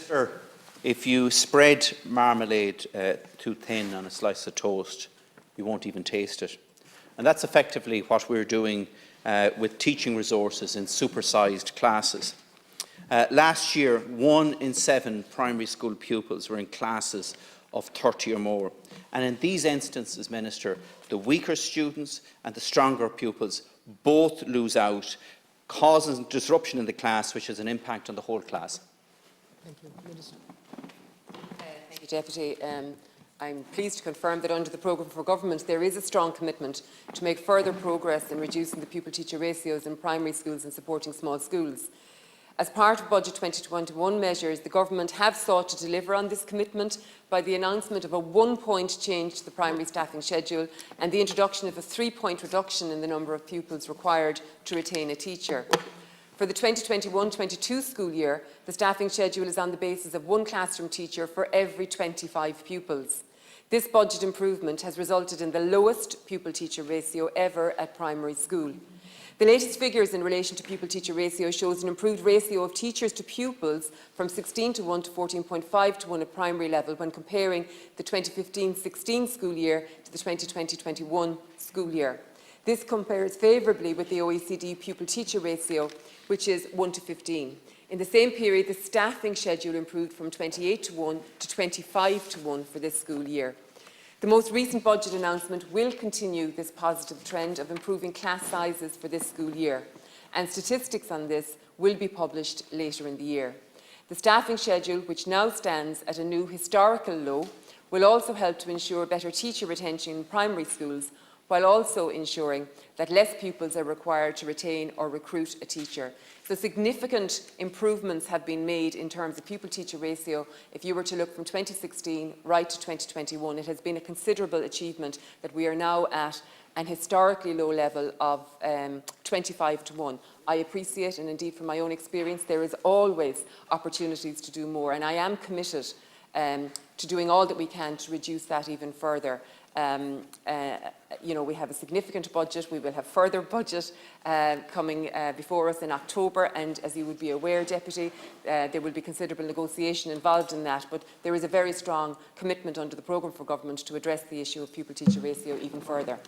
Minister, if you spread marmalade too thin on a slice of toast, you won't even taste it. And that's effectively what we're doing with teaching resources in supersized classes. Last year, 1 in 7 primary school pupils were in classes of 30 or more. And in these instances, Minister, the weaker students and the stronger pupils both lose out, causing disruption in the class, which has an impact on the whole class. Thank you. Minister. Thank you, Deputy. I'm pleased to confirm that under the programme for government there is a strong commitment to make further progress in reducing the pupil-teacher ratios in primary schools and supporting small schools. As part of Budget 2021 measures, the Government have sought to deliver on this commitment by the announcement of a 1-point change to the primary staffing schedule and the introduction of a 3-point reduction in the number of pupils required to retain a teacher. For the 2021-22 school year, the staffing schedule is on the basis of 1 classroom teacher for every 25 pupils. This budget improvement has resulted in the lowest pupil-teacher ratio ever at primary school. The latest figures in relation to pupil-teacher ratio shows an improved ratio of teachers to pupils from 16:1 to 14.5:1 at primary level when comparing the 2015-16 school year to the 2020-21 school year. This compares favourably with the OECD pupil-teacher ratio, which is 1:15. In the same period, the staffing schedule improved from 28:1 to 25:1 for this school year. The most recent budget announcement will continue this positive trend of improving class sizes for this school year, and statistics on this will be published later in the year. The staffing schedule, which now stands at a new historical low, will also help to ensure better teacher retention in primary schools, while also ensuring that less pupils are required to retain or recruit a teacher. So significant improvements have been made in terms of pupil-teacher ratio. If you were to look from 2016 right to 2021, it has been a considerable achievement that we are now at an historically low level of 25:1. I appreciate, and indeed from my own experience, there is always opportunities to do more, and I am committed to doing all that we can to reduce that even further. We have a significant budget. We will have further budget coming before us in October, and as you would be aware, Deputy, there will be considerable negotiation involved in that, but there is a very strong commitment under the programme for government to address the issue of pupil-teacher ratio even further.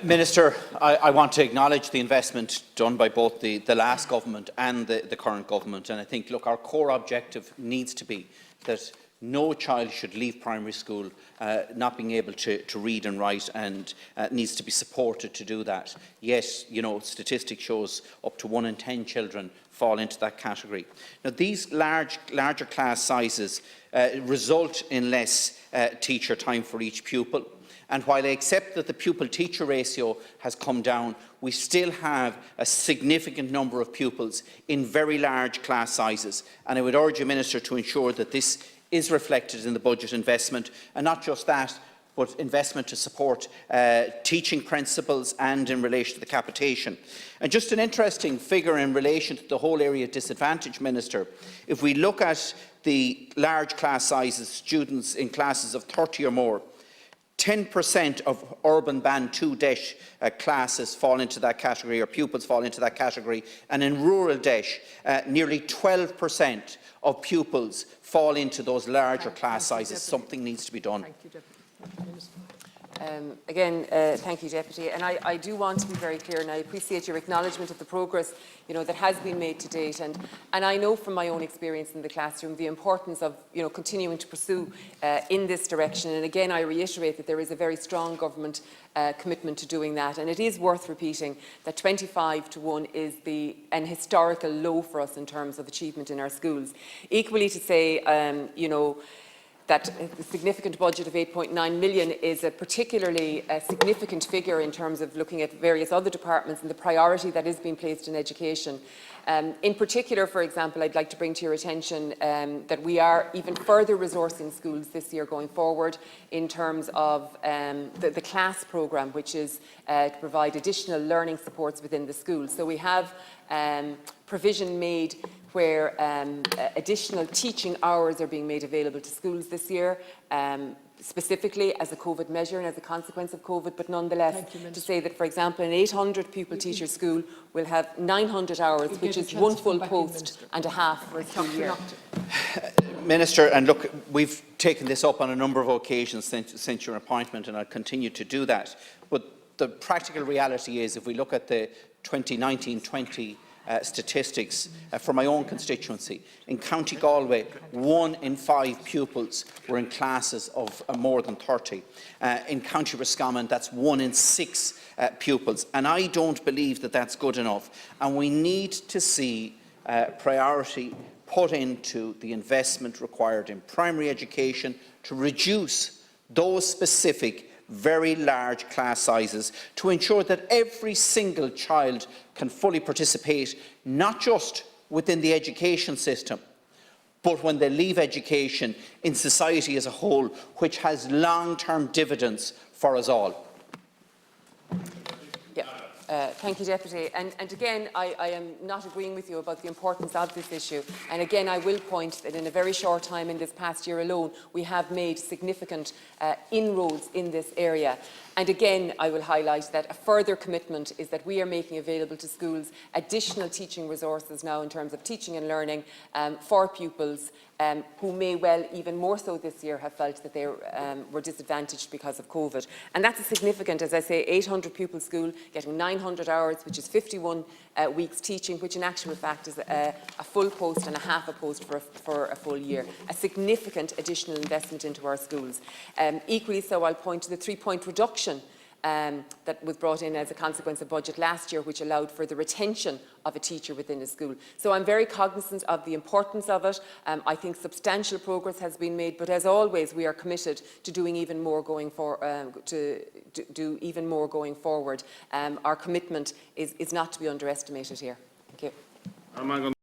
Minister, I want to acknowledge the investment done by both the last government and the current government, and I think, look, our core objective needs to be that no child should leave primary school not being able to read and write, and needs to be supported to do that. Yes, statistics shows up to 1 in 10 children fall into that category. Now, these larger class sizes result in less teacher time for each pupil. And while I accept that the pupil-teacher ratio has come down, we still have a significant number of pupils in very large class sizes. And I would urge you, Minister, to ensure that this is reflected in the budget investment, and not just that, but investment to support teaching principals and in relation to the capitation. And just an interesting figure in relation to the whole area of disadvantage, Minister, if we look at the large class sizes, students in classes of 30 or more, 10% of urban Band 2 DEIS classes fall into that category, or pupils fall into that category, and in rural DEIS, nearly 12% of pupils fall into those larger class sizes. Something needs to be done. Thank you, Deputy. Again, thank you, Deputy. And I do want to be very clear, and I appreciate your acknowledgement of the progress that has been made to date. And I know from my own experience in the classroom the importance of continuing to pursue in this direction. And again, I reiterate that there is a very strong government commitment to doing that. And it is worth repeating that 25:1 is an historical low for us in terms of achievement in our schools. Equally to say, that the significant budget of 8.9 million is a particularly significant figure in terms of looking at various other departments and the priority that is being placed in education. In particular, for example, I'd like to bring to your attention that we are even further resourcing schools this year going forward in terms of the class programme, which is to provide additional learning supports within the schools. So we have provision made where additional teaching hours are being made available to schools this year, specifically as a COVID measure and as a consequence of COVID, but nonetheless to say that, for example, an 800 pupil teacher school will have 900 hours, which is 1 full post and a half for a school year. Minister, and look, we've taken this up on a number of occasions since your appointment, and I'll continue to do that. But the practical reality is, if we look at the 2019-20 statistics for my own constituency, in County Galway, 1 in 5 pupils were in classes of more than 30. In County Roscommon, that's 1 in 6 pupils. And I don't believe that that's good enough. And we need to see priority put into the investment required in primary education to reduce those specific very large class sizes, to ensure that every single child can fully participate, not just within the education system, but when they leave education in society as a whole, which has long-term dividends for us all. Thank you, Deputy. And again, I am not agreeing with you about the importance of this issue. And again, I will point that in a very short time, in this past year alone, we have made significant inroads in this area. And again, I will highlight that a further commitment is that we are making available to schools additional teaching resources now in terms of teaching and learning for pupils who may well, even more so this year, have felt that they were disadvantaged because of COVID. And that's a significant, as I say, 800 pupil school, getting 900 hours, which is 51 weeks teaching, which in actual fact is a full post and a half a post for a full year. A significant additional investment into our schools. Equally so, I'll point to the 3-point reduction that was brought in as a consequence of budget last year, which allowed for the retention of a teacher within a school. So I'm very cognizant of the importance of it. I think substantial progress has been made, but as always, we are committed to doing even more going do even more going forward. Our commitment is not to be underestimated here. Thank you.